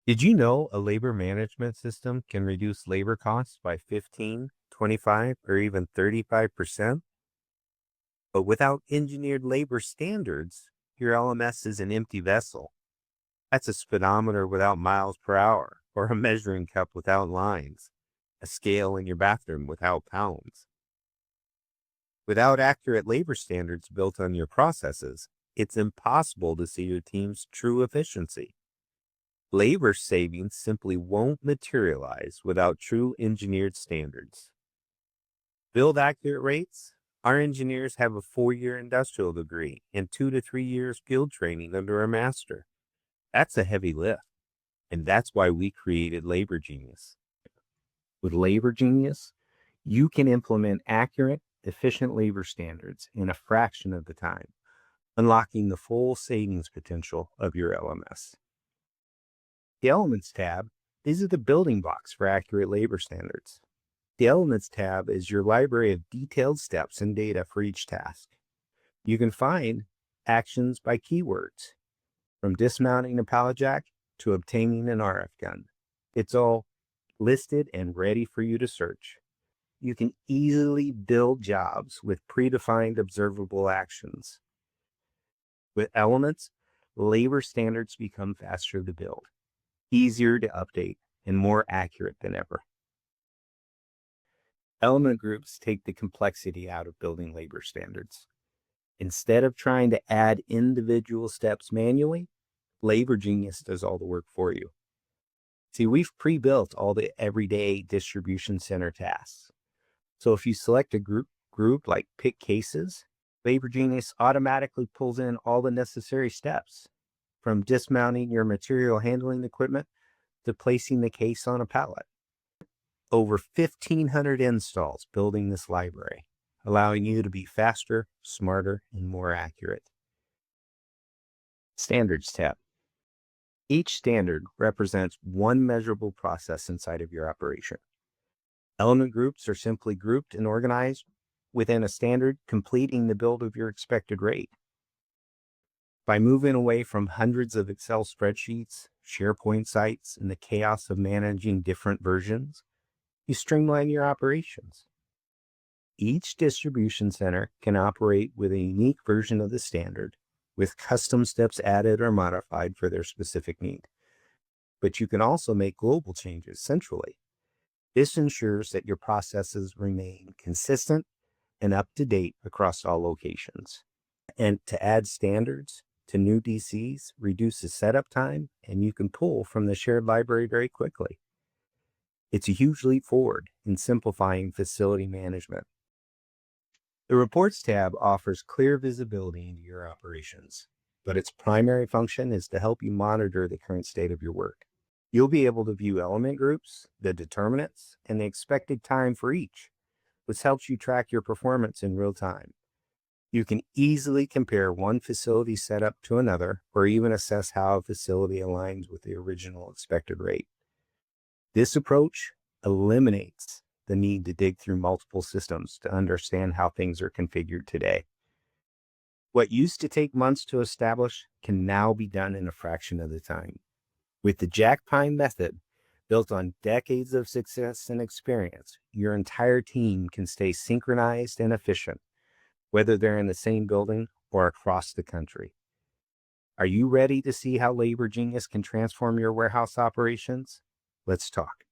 Did you know a labor management system can reduce labor costs by 15, 25, or even 35%? But without engineered labor standards, your LMS is an empty vessel. That's a speedometer without miles per hour, or a measuring cup without lines, a scale in your bathroom without pounds. Without accurate labor standards built on your processes, it's impossible to see your team's true efficiency. Labor savings simply won't materialize without true engineered standards. Build accurate rates. Our engineers have a 4-year industrial degree and 2 to 3 years field training under a master. That's a heavy lift, and that's why we created LaborGenius. With LaborGenius, you can implement accurate, efficient labor standards in a fraction of the time, unlocking the full savings potential of your LMS. The Elements tab, these are the building blocks for accurate labor standards. The Elements tab is your library of detailed steps and data for each task. You can find actions by keywords, from dismounting a pallet jack to obtaining an RF gun. It's all listed and ready for you to search. You can easily build jobs with predefined observable actions. With Elements, labor standards become faster to build, easier to update, and more accurate than ever. Element groups take the complexity out of building labor standards. Instead of trying to add individual steps manually, LaborGenius does all the work for you. See, we've pre-built all the everyday distribution center tasks. So if you select a group like pick cases, LaborGenius automatically pulls in all the necessary steps, from dismounting your material handling equipment to placing the case on a pallet. Over 1,500 installs building this library, allowing you to be faster, smarter, and more accurate. Standards tab. Each standard represents one measurable process inside of your operation. Element groups are simply grouped and organized within a standard, completing the build of your expected rate. By moving away from hundreds of Excel spreadsheets, SharePoint sites, and the chaos of managing different versions, you streamline your operations. Each distribution center can operate with a unique version of the standard, with custom steps added or modified for their specific need. But you can also make global changes centrally. This ensures that your processes remain consistent and up to date across all locations. And to add standards to new DCs reduces setup time, and you can pull from the shared library very quickly. It's a huge leap forward in simplifying facility management. The Reports tab offers clear visibility into your operations, but its primary function is to help you monitor the current state of your work. You'll be able to view element groups, the determinants, and the expected time for each, which helps you track your performance in real time. You can easily compare one facility setup to another, or even assess how a facility aligns with the original expected rate. This approach eliminates the need to dig through multiple systems to understand how things are configured today. What used to take months to establish can now be done in a fraction of the time. With the Jack Pine method, built on decades of success and experience, your entire team can stay synchronized and efficient, whether they're in the same building or across the country. Are you ready to see how LaborGenius can transform your warehouse operations? Let's talk.